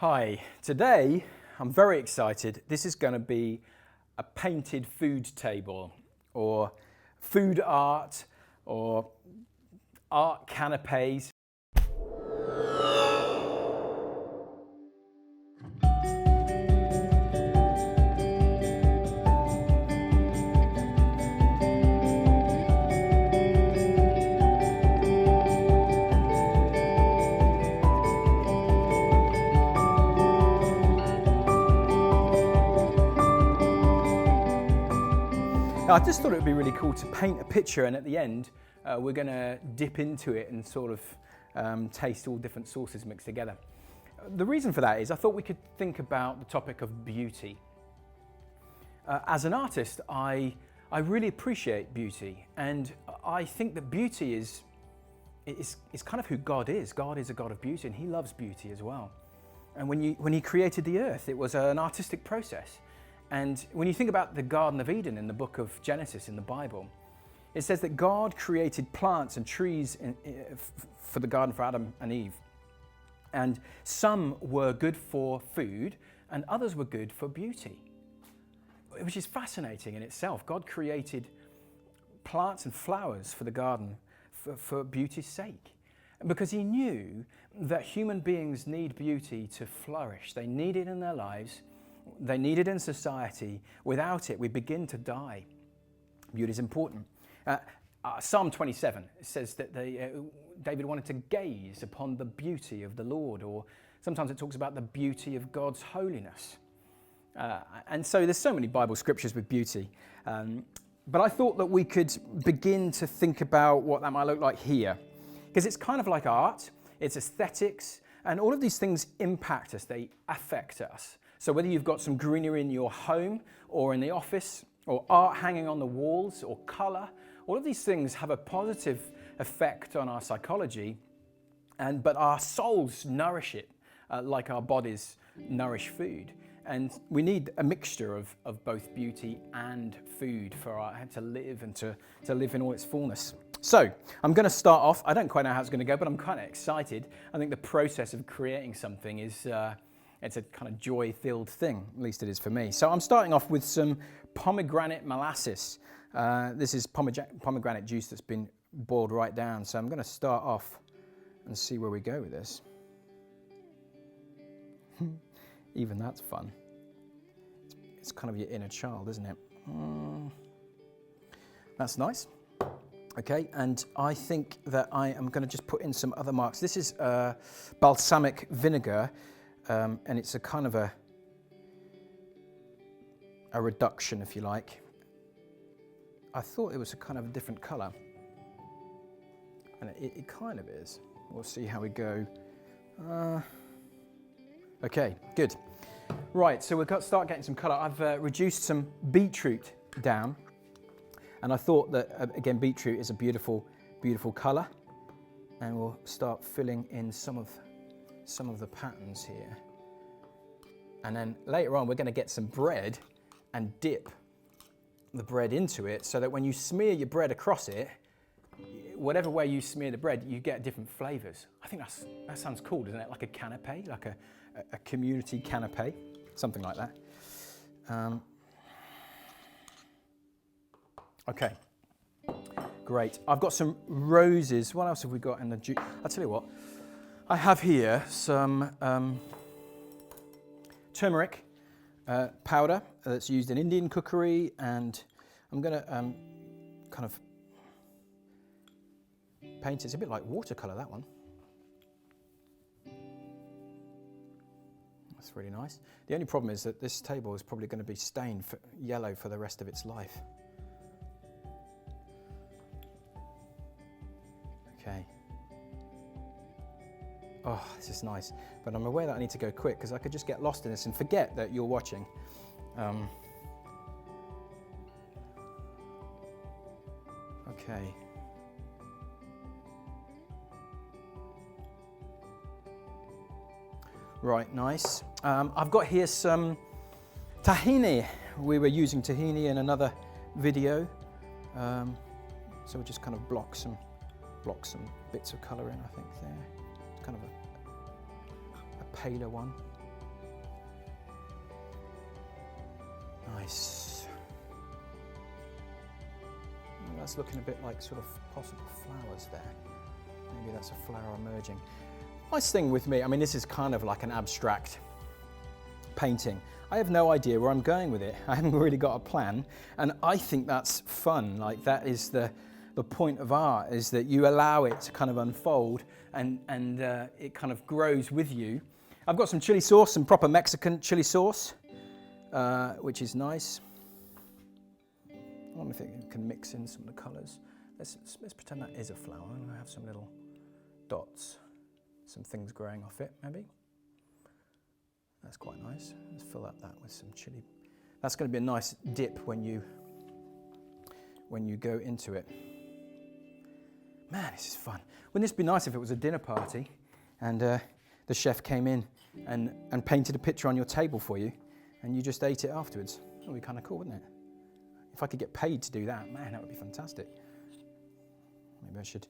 Hi, today I'm very excited. This is going to be a painted food table or food art or art canapes. I just thought it would be really cool to paint a picture, and at the end we're going to dip into it and sort of taste all different sauces mixed together. The reason for that is I thought we could think about the topic of beauty. As an artist, I really appreciate beauty, and I think that beauty is kind of who God is. God is a God of beauty, and He loves beauty as well. And when He created the earth, it was an artistic process. And when you think about the Garden of Eden in the book of Genesis in the Bible, it says that God created plants and trees for the garden for Adam and Eve. And some were good for food and others were good for beauty, which is fascinating in itself. God created plants and flowers for the garden for beauty's sake. Because He knew that human beings need beauty to flourish. They need it in their lives. They need it in society. Without it, we begin to die. Beauty is important. Psalm 27 says that David wanted to gaze upon the beauty of the Lord, or sometimes it talks about the beauty of God's holiness. And so there's so many Bible scriptures with beauty. But I thought that we could begin to think about what that might look like here. Because it's kind of like art, it's aesthetics, and all of these things impact us, they affect us. So whether you've got some greenery in your home or in the office, or art hanging on the walls, or colour, all of these things have a positive effect on our psychology, but our souls nourish it like our bodies nourish food. And we need a mixture of both beauty and food for to live and to live in all its fullness. So I'm going to start off. I don't quite know how it's going to go, but I'm kind of excited. I think the process of creating something is it's a kind of joy-filled thing, at least it is for me. So I'm starting off with some pomegranate molasses. This is pomegranate juice that's been boiled right down. So I'm going to start off and see where we go with this. Even that's fun. It's kind of your inner child, isn't it? That's nice. Okay, and I think that I am going to just put in some other marks. This is balsamic vinegar. And it's a kind of a reduction, if you like. I thought it was a kind of a different colour, and it kind of is. We'll see how we go. Okay, good. Right, so we'll start getting some colour. I've reduced some beetroot down, and I thought that, again, beetroot is a beautiful, beautiful colour. And we'll start filling in some of the patterns here. And then later on we're going to get some bread and dip the bread into it, so that when you smear your bread across it, whatever way you smear the bread, you get different flavours. I think that sounds cool, doesn't it? Like a canapé, like a community canapé, something like that. Okay, great. I've got some roses. What else have we got in the juice? I'll tell you what. I have here some turmeric powder that's used in Indian cookery, and I'm going to kind of paint it. It's a bit like watercolour, that one. That's really nice. The only problem is that this table is probably going to be stained yellow for the rest of its life. Okay. Oh, this is nice, but I'm aware that I need to go quick because I could just get lost in this and forget that you're watching. Okay. Right, nice. I've got here some tahini. We were using tahini in another video, so we'll just kind of block some bits of colour in, I think, there. It's kind of a paler one. Nice. Oh, that's looking a bit like sort of possible flowers there. Maybe that's a flower emerging. Nice thing with me, I mean, this is kind of like an abstract painting. I have no idea where I'm going with it. I haven't really got a plan, and I think that's fun. Like, that is the point of art, is that you allow it to kind of unfold and it kind of grows with you. I've got some chili sauce, some proper Mexican chili sauce, which is nice. I wonder if it can mix in some of the colours. Let's pretend that is a flower. I'm going to have some little dots, some things growing off it, maybe. That's quite nice. Let's fill up that with some chili. That's going to be a nice dip when you go into it. Man, this is fun. Wouldn't this be nice if it was a dinner party and the chef came in and painted a picture on your table for you and you just ate it afterwards? That would be kind of cool, wouldn't it? If I could get paid to do that, man, that would be fantastic. Maybe I should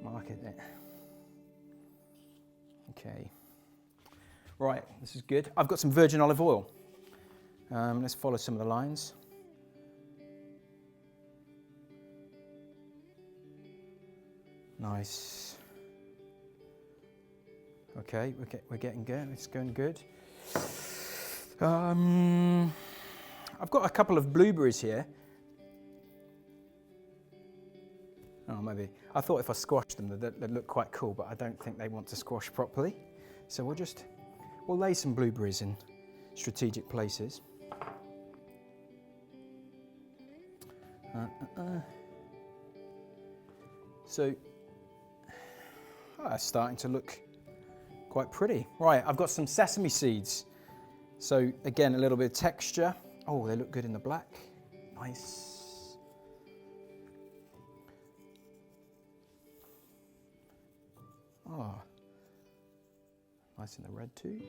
market it. Okay. Right, this is good. I've got some virgin olive oil. Let's follow some of the lines. Nice. Okay, we're getting good. It's going good. I've got a couple of blueberries here. Oh, maybe. I thought if I squashed them, they'd look quite cool, but I don't think they want to squash properly. So we'll lay some blueberries in strategic places. So, that's starting to look quite pretty. Right, I've got some sesame seeds. So again, a little bit of texture. Oh, they look good in the black. Nice. Oh, nice in the red too.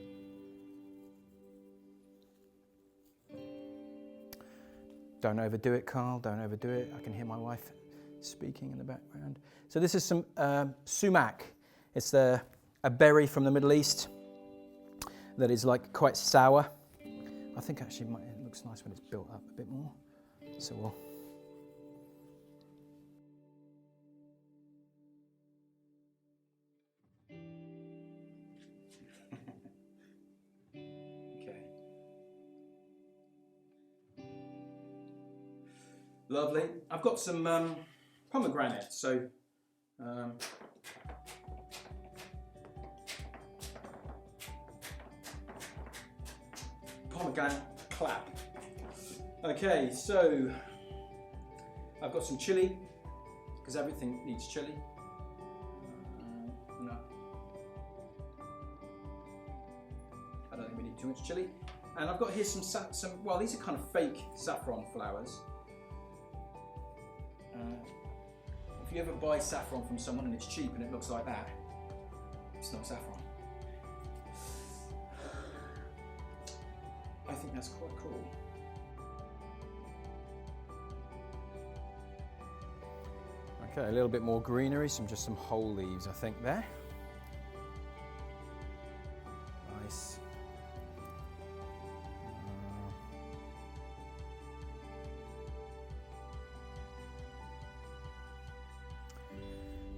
Don't overdo it, Carl, don't overdo it. I can hear my wife speaking in the background. So this is some sumac. It's a berry from the Middle East that is like quite sour. I think actually it looks nice when it's built up a bit more. So we'll... Lovely. I've got some pomegranate, so pomegranate clap. Okay, so I've got some chili, because everything needs chili. No. I don't think we need too much chili. And I've got here some, well, these are kind of fake saffron flowers. If you ever buy saffron from someone and it's cheap and it looks like that, it's not saffron. I think that's quite cool. Okay, a little bit more greenery, just some whole leaves, I think, there. Nice.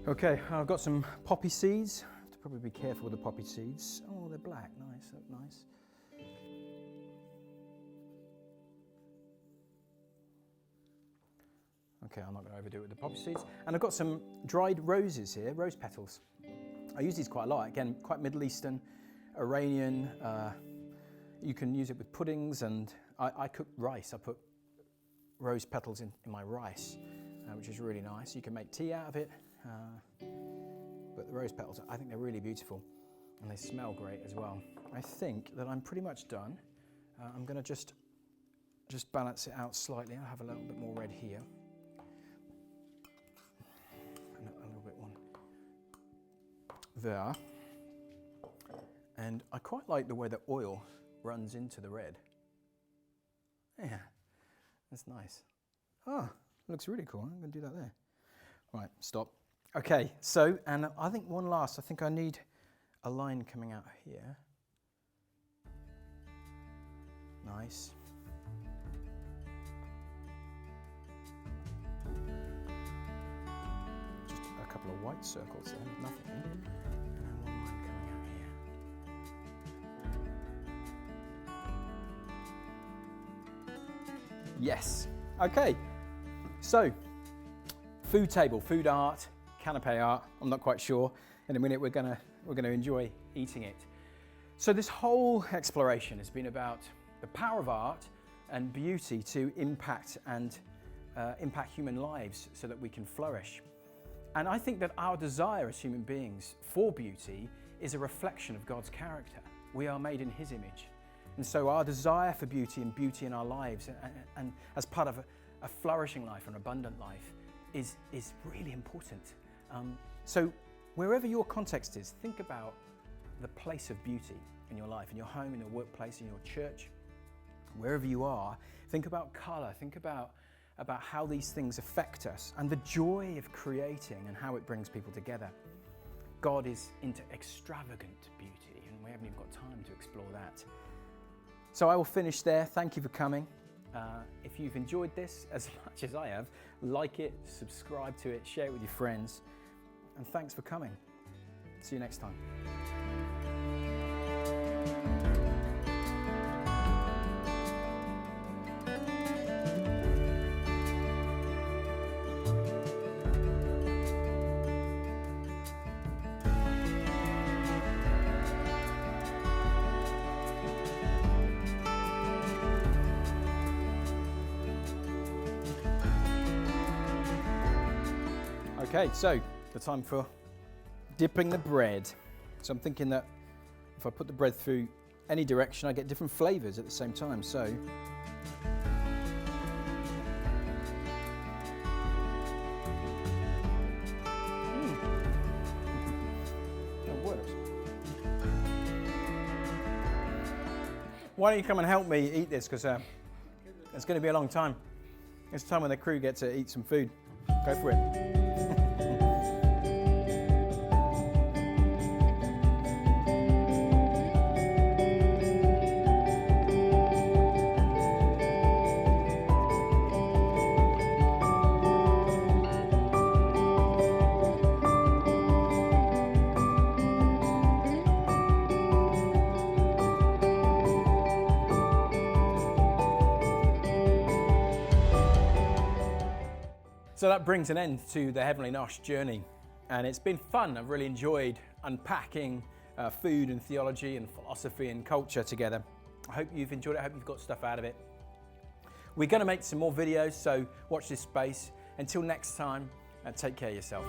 Okay, I've got some poppy seeds. I have to probably be careful with the poppy seeds. Oh, they're black. Nice, look nice. Okay, I'm not going to overdo it with the poppy seeds. And I've got some dried roses here, rose petals. I use these quite a lot. Again, quite Middle Eastern, Iranian. You can use it with puddings, and I cook rice. I put rose petals in my rice, which is really nice. You can make tea out of it. But the rose petals, I think they're really beautiful, and they smell great as well. I think that I'm pretty much done. I'm going to just balance it out slightly. I'll have a little bit more red here. And a little bit one there. And I quite like the way the oil runs into the red. Yeah, that's nice. Oh, looks really cool. I'm going to do that there. Right, stop. Okay, so, and I think one last, I think I need a line coming out here. Nice. white circles there, nothing. And then one line coming out here. Yes. Okay. So, food table, food art, canapé art. I'm not quite sure. In a minute, we're gonna enjoy eating it. So this whole exploration has been about the power of art and beauty to impact human lives so that we can flourish. And I think that our desire as human beings for beauty is a reflection of God's character. We are made in His image. And so our desire for beauty and beauty in our lives and as part of a flourishing life, an abundant life, is really important. So wherever your context is, think about the place of beauty in your life, in your home, in your workplace, in your church, wherever you are. Think about colour, think about how these things affect us and the joy of creating and how it brings people together. God is into extravagant beauty and we haven't even got time to explore that. So I will finish there. Thank you for coming. If you've enjoyed this as much as I have, like it, subscribe to it, share it with your friends, and thanks for coming. See you next time. Okay, so the time for dipping the bread. So I'm thinking that if I put the bread through any direction, I get different flavours at the same time. So that works. Why don't you come and help me eat this, because it's going to be a long time. It's time when the crew get to eat some food. Go for it. So that brings an end to the Heavenly Nosh journey, and it's been fun. I've really enjoyed unpacking food and theology and philosophy and culture together. I hope you've enjoyed it. I hope you've got stuff out of it. We're going to make some more videos, so watch this space. Until next time, take care of yourself.